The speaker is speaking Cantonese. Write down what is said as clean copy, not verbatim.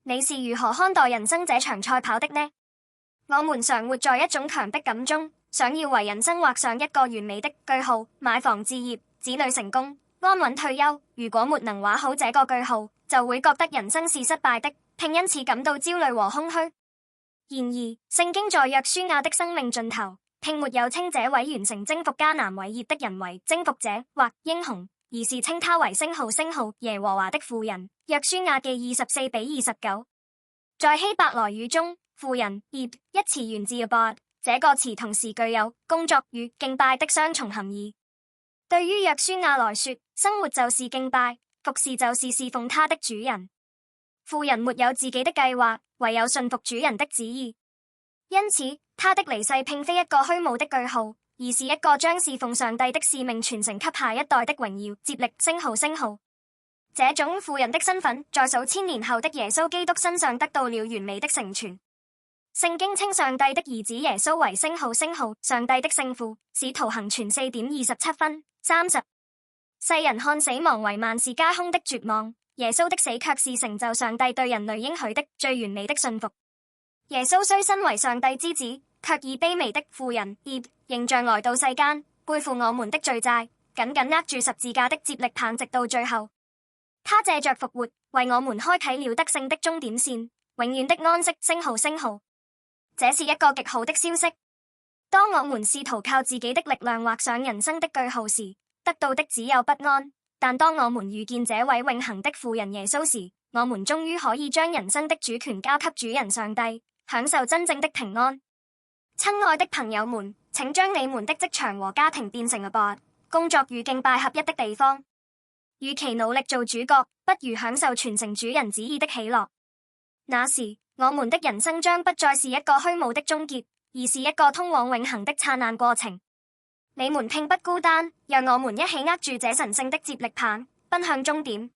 你是如何看待人生這場賽跑的呢？我們常活在一種強迫感中，想要為人生畫上一個完美的句號，買房置業、子女成功、安穩退休。如果沒能畫好這個句號，就會覺得人生是失敗的，並因此感到焦慮和空虛。然而，聖經在約書亞的生命盡頭，並沒有稱這位完成征服迦南偉業的人為征服者或英雄，而是稱他為星號耶和華的婦人。約書亞記24:29。在希伯來語中，婦人一詞源自 abad， 這個詞同時具有工作與敬拜的雙重含義。對於約書亞來說，生活就是敬拜，服侍就是侍奉他的主人。婦人沒有自己的計劃，唯有順服主人的旨意。因此，他的離世並非一個虛無的句號，而是一個將侍奉上帝的使命傳承給下一代的榮耀接力星號。這種婦人的身份，在數千年後的耶穌基督身上得到了完美的成全。聖經稱上帝的兒子耶穌為星號，上帝的聖父。使徒行傳4:27-30。世人看死亡為萬事皆空的絕望，耶穌的死卻是成就上帝對人類應許的最完美的信服。耶穌雖身為上帝之子，卻以卑微的婦人形象來到世間，背負我們的罪債，緊緊握住十字架的接力棒，直到最後。他借着復活，為我們開啟了得勝的終點線，永遠的安息星號。這是一個極好的消息。當我們試圖靠自己的力量畫上人生的句號時，得到的只有不安。但當我們遇見這位永恆的婦人耶穌時，我們終於可以將人生的主權交給主人上帝，享受真正的平安。親愛的朋友們，請將你們的職場和家庭變成 abad， 工作與敬拜合一的地方。與其努力做主角，不如享受傳承主人旨意的喜樂。那時，我們的人生將不再是一個虛無的終結，而是一個通往永恆的燦爛過程。你們並不孤單，讓我們一起握住這神聖的接力棒，奔向終點。